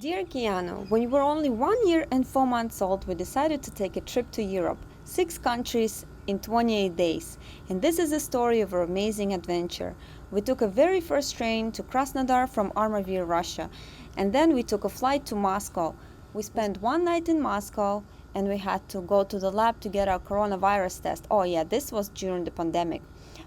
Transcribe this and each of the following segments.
Dear Keanu, when you were only 1 year and 4 months old, we decided to take a trip to Europe, 6 countries in 28 days. And this is a story of our amazing adventure. We took a very first train to Krasnodar from Armavir, Russia, and then we took a flight to Moscow. We spent one night in Moscow and we had to go to the lab to get our coronavirus test. Oh, yeah, this was during the pandemic.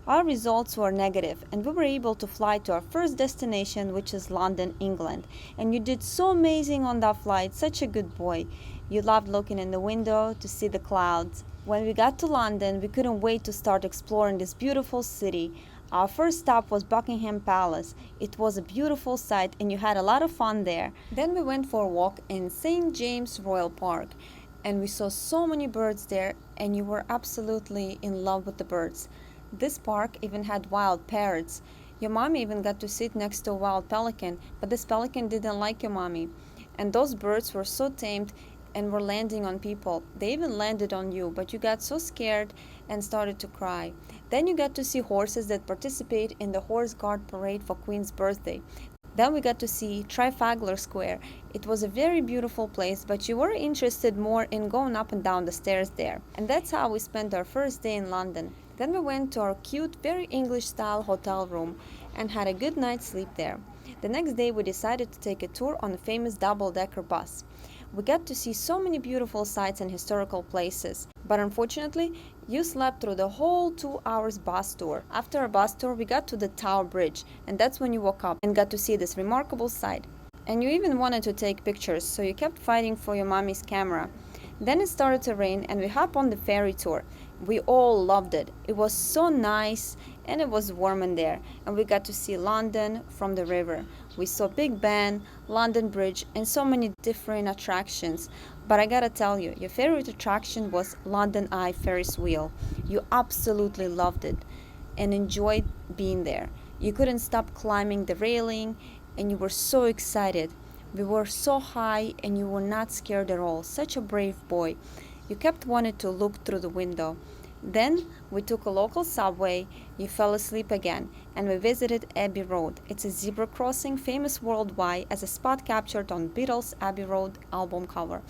Our results were negative, and we were able to fly to our first destination, which is London, England. And you did so amazing on that flight, such a good boy. You loved looking in the window to see the clouds. When we got to London, we couldn't wait to start exploring this beautiful city. Our first stop was Buckingham Palace. It was a beautiful sight, and you had a lot of fun there. Then we went for a walk in St. James Royal Park, and we saw so many birds there, and you were absolutely in love with the birds. This park even had wild parrots. Your mommy even got to sit next to a wild pelican, but this pelican didn't like your mommy. And those birds were so tamed and were landing on people. They even landed on you, but you got so scared and started to cry. Then you got to see horses that participate in the Horse Guard Parade for Queen's birthday. Then we got to see Trafalgar Square. It was a very beautiful place, but you were interested more in going up and down the stairs there. And that's how we spent our first day in London. Then we went to our cute, very English-style hotel room and had a good night's sleep there. The next day we decided to take a tour on a famous double-decker bus. We got to see so many beautiful sights and historical places, but unfortunately, you slept through the whole 2 hours bus tour. After a bus tour, we got to the Tower Bridge, and that's when you woke up and got to see this remarkable sight. And you even wanted to take pictures, so you kept fighting for your mommy's camera. Then it started to rain, and we hopped on the ferry tour. We all loved it. It was so nice and it was warm in there, and we got to see London from the river. We saw Big Ben, London Bridge, and so many different attractions. But I gotta tell you, your favorite attraction was London Eye Ferris wheel. You absolutely loved it and enjoyed being there. You couldn't stop climbing the railing and you were so excited. We were so high and you were not scared at all. Such a brave boy. You kept wanting to look through the window. Then we took a local subway, you fell asleep again, and we visited Abbey Road. It's a zebra crossing famous worldwide as a spot captured on Beatles' Abbey Road album cover.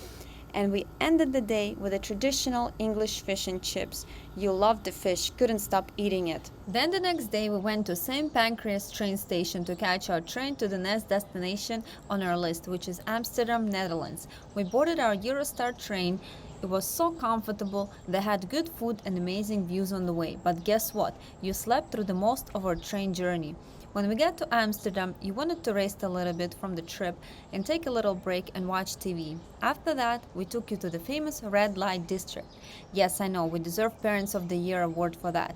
And we ended the day with a traditional English fish and chips. You loved the fish, couldn't stop eating it. Then the next day we went to St. Pancras train station to catch our train to the next destination on our list, which is Amsterdam, Netherlands. We boarded our Eurostar train. It was so comfortable, they had good food and amazing views on the way. But guess what? You slept through the most of our train journey. When we got to Amsterdam, you wanted to rest a little bit from the trip and take a little break and watch TV. After that, we took you to the famous Red Light District. Yes, I know, we deserve Parents of the Year award for that.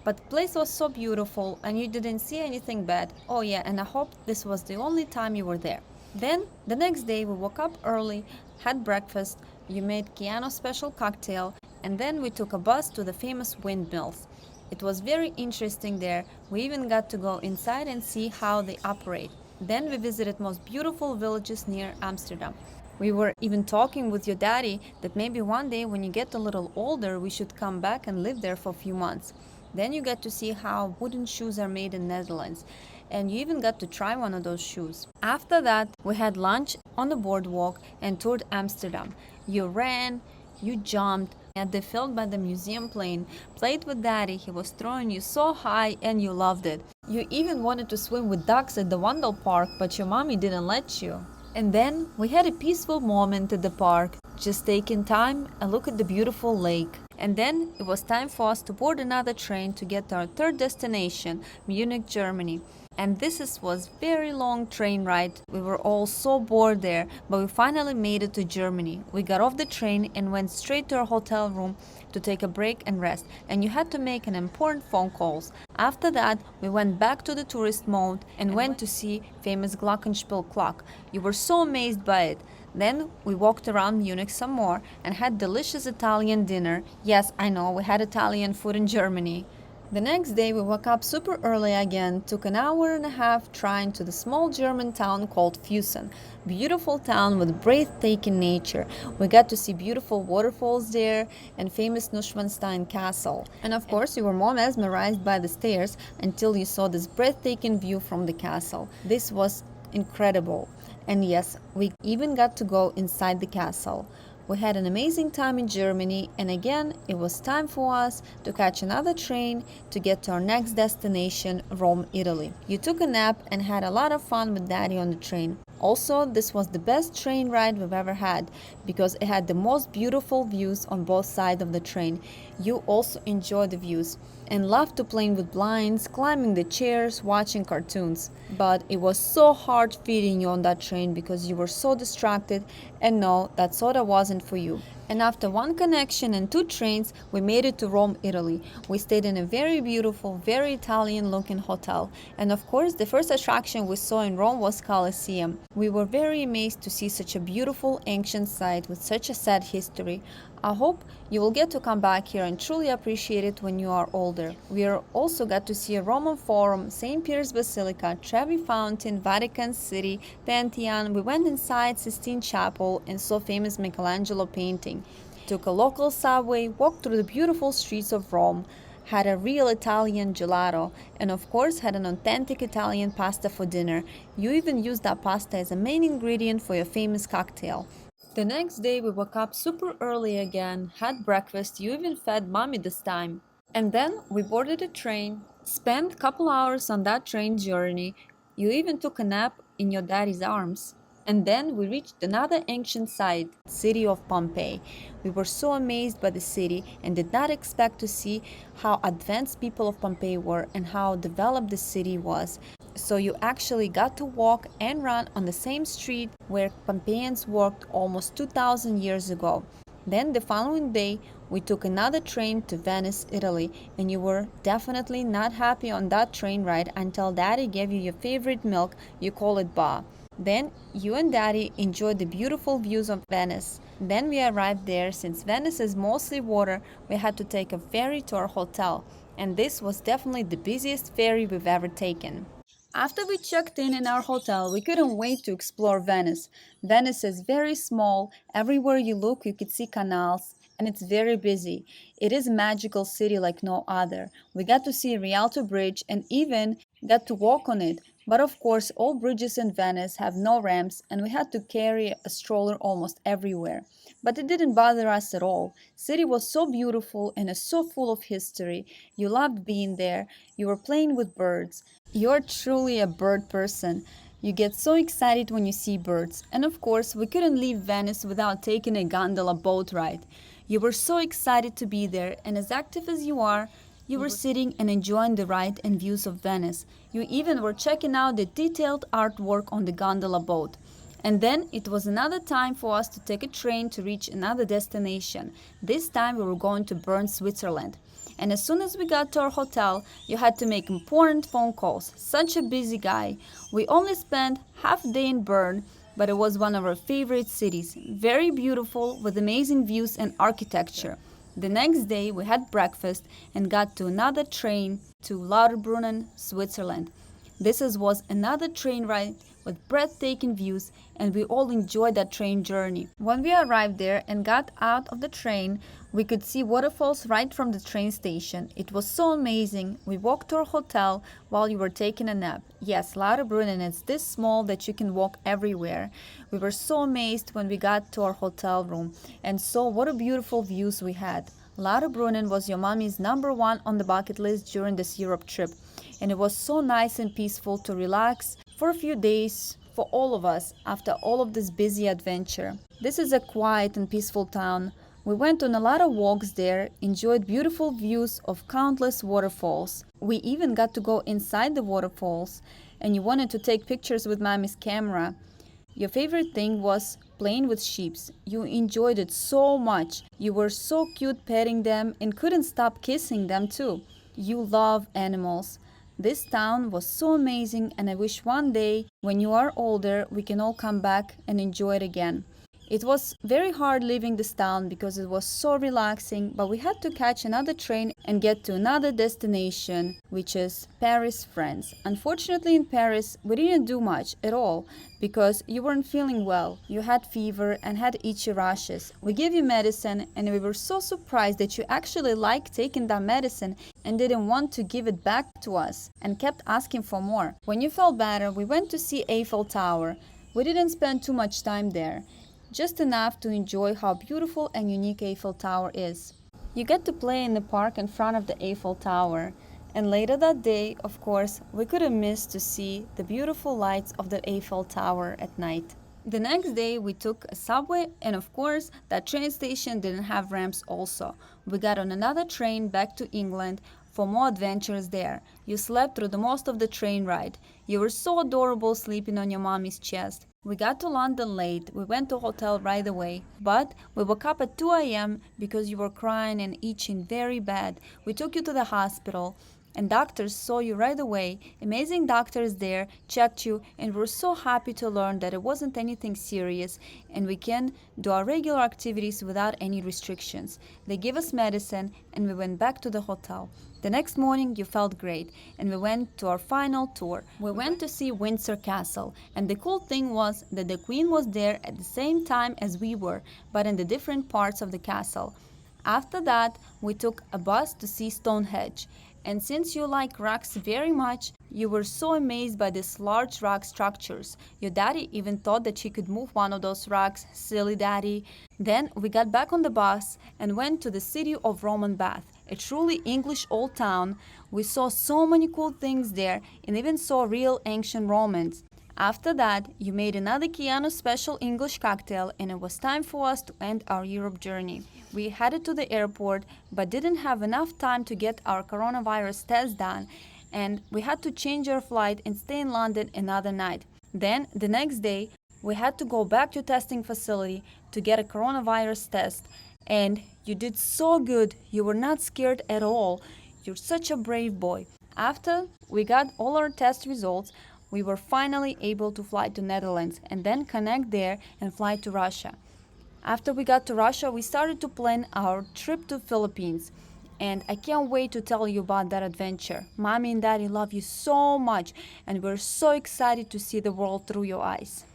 But the place was so beautiful and you didn't see anything bad. Oh yeah, and I hope this was the only time you were there. Then, the next day we woke up early, had breakfast, you made Keanu special cocktail, and then we took a bus to the famous windmills. It was very interesting there. We even got to go inside and see how they operate. Then we visited most beautiful villages near Amsterdam. We were even talking with your daddy that maybe one day when you get a little older we should come back and live there for a few months. Then you get to see how wooden shoes are made in Netherlands, and you even got to try one of those shoes. After that, we had lunch on the boardwalk and toured Amsterdam. You ran, you jumped, at the field by the museum played with daddy, he was throwing you so high and you loved it. You even wanted to swim with ducks at the Wandel Park, but your mommy didn't let you. And then we had a peaceful moment at the park, just taking time and look at the beautiful lake. And then it was time for us to board another train to get to our third destination, Munich, Germany. And was very long train ride. We were all so bored there, but we finally made it to Germany. We got off the train and went straight to our hotel room to take a break and rest. And you had to make an important phone calls. After that, we went back to the tourist mode and went to see famous Glockenspiel clock. You were so amazed by it. Then we walked around Munich some more and had delicious Italian dinner. Yes, I know, we had Italian food in Germany. The next day we woke up super early again, took an hour and a half trying to the small German town called Fussen. Beautiful town with breathtaking nature. We got to see beautiful waterfalls there and famous Neuschwanstein Castle. And of course you were more mesmerized by the stairs until you saw this breathtaking view from the castle. This was incredible. And yes, we even got to go inside the castle. We had an amazing time in Germany, and again, it was time for us to catch another train to get to our next destination, Rome, Italy. You took a nap and had a lot of fun with Daddy on the train. Also, this was the best train ride we've ever had because it had the most beautiful views on both sides of the train. You also enjoyed the views and loved to play with blinds, climbing the chairs, watching cartoons. But it was so hard feeding you on that train because you were so distracted, and no, that soda wasn't for you. And after one connection and two trains, we made it to Rome, Italy. We stayed in a very beautiful, very Italian looking hotel. And of course, the first attraction we saw in Rome was Colosseum. We were very amazed to see such a beautiful ancient site with such a sad history. I hope you will get to come back here and truly appreciate it when you are older. We also got to see a Roman Forum, St. Peter's Basilica, Trevi Fountain, Vatican City, Pantheon. We went inside Sistine Chapel and saw famous Michelangelo painting. Took a local subway, walked through the beautiful streets of Rome, had a real Italian gelato, and of course had an authentic Italian pasta for dinner. You even used that pasta as a main ingredient for your famous cocktail. The next day we woke up super early again, had breakfast, you even fed mommy this time. And then we boarded a train, spent a couple hours on that train journey, you even took a nap in your daddy's arms. And then we reached another ancient site, city of Pompeii. We were so amazed by the city and did not expect to see how advanced people of Pompeii were and how developed the city was. So you actually got to walk and run on the same street where Pompeians walked almost 2000 years ago. Then the following day, we took another train to Venice, Italy, and you were definitely not happy on that train ride until Daddy gave you your favorite milk, you call it ba. Then you and Daddy enjoyed the beautiful views of Venice. Then we arrived there. Since Venice is mostly water, we had to take a ferry to our hotel, and this was definitely the busiest ferry we've ever taken. After we checked in our hotel, we couldn't wait to explore Venice. Venice is very small. Everywhere you look, you could see canals, and it's very busy. It is a magical city like no other. We got to see Rialto Bridge and even got to walk on it. But of course, all bridges in Venice have no ramps, and we had to carry a stroller almost everywhere. But it didn't bother us at all. City was so beautiful and is so full of history. You loved being there. You were playing with birds. You're truly a bird person. You get so excited when you see birds. And of course, we couldn't leave Venice without taking a gondola boat ride. You were so excited to be there, and as active as you are, you were sitting and enjoying the ride and views of Venice. You even were checking out the detailed artwork on the gondola boat. And then it was another time for us to take a train to reach another destination. This time we were going to Bern, Switzerland. And as soon as we got to our hotel, you had to make important phone calls. Such a busy guy. We only spent half a day in Bern, but it was one of our favorite cities. Very beautiful, with amazing views and architecture. The next day, we had breakfast and got to another train to Lauterbrunnen, Switzerland. Was another train ride with breathtaking views, and we all enjoyed that train journey. When we arrived there and got out of the train, we could see waterfalls right from the train station. It was so amazing. We walked to our hotel while you were taking a nap. Yes, Lauterbrunnen is this small that you can walk everywhere. We were so amazed when we got to our hotel room and saw what a beautiful views we had. Lauterbrunnen was your mommy's number one on the bucket list during this Europe trip, and it was so nice and peaceful to relax for a few days for all of us after all of this busy adventure. This is a quiet and peaceful town. We went on a lot of walks there, enjoyed beautiful views of countless waterfalls. We even got to go inside the waterfalls, and you wanted to take pictures with mommy's camera. Your favorite thing was playing with sheep. You enjoyed it so much. You were so cute petting them and couldn't stop kissing them too. You love animals. This town was so amazing, and I wish one day, when you are older, we can all come back and enjoy it again. It was very hard leaving this town because it was so relaxing, but we had to catch another train and get to another destination, which is Paris, France. Unfortunately, in Paris, we didn't do much at all because you weren't feeling well. You had fever and had itchy rashes. We gave you medicine, and we were so surprised that you actually liked taking that medicine and didn't want to give it back to us and kept asking for more. When you felt better, we went to see Eiffel Tower. We didn't spend too much time there, just enough to enjoy how beautiful and unique Eiffel Tower is. You get to play in the park in front of the Eiffel Tower. And later that day, of course, we couldn't miss to see the beautiful lights of the Eiffel Tower at night. The next day we took a subway, and of course that train station didn't have ramps also. We got on another train back to England for more adventures there. You slept through the most of the train ride. You were so adorable sleeping on your mommy's chest. We got to London late. We went to a hotel right away. But we woke up at 2 a.m. because you were crying and itching very bad. We took you to the hospital, and doctors saw you right away. Amazing doctors there checked you, and we're so happy to learn that it wasn't anything serious and we can do our regular activities without any restrictions. They gave us medicine and we went back to the hotel. The next morning you felt great and we went to our final tour. We went to see Windsor Castle, and the cool thing was that the Queen was there at the same time as we were, but in the different parts of the castle. After that, we took a bus to see Stonehenge. And since you like rocks very much, you were so amazed by these large rock structures. Your daddy even thought that she could move one of those rocks. Silly daddy. Then we got back on the bus and went to the city of Roman Bath, a truly English old town. We saw so many cool things there and even saw real ancient Romans. After that, you made another Keanu special English cocktail, and it was time for us to end our Europe journey. We headed to the airport but didn't have enough time to get our coronavirus test done, and we had to change our flight and stay in London another night. Then, the next day, we had to go back to testing facility to get a coronavirus test. And you did so good. You were not scared at all. You're such a brave boy. After we got all our test results, we were finally able to fly to Netherlands and then connect there and fly to Russia. After we got to Russia, we started to plan our trip to Philippines. And I can't wait to tell you about that adventure. Mommy and Daddy love you so much, and we're so excited to see the world through your eyes.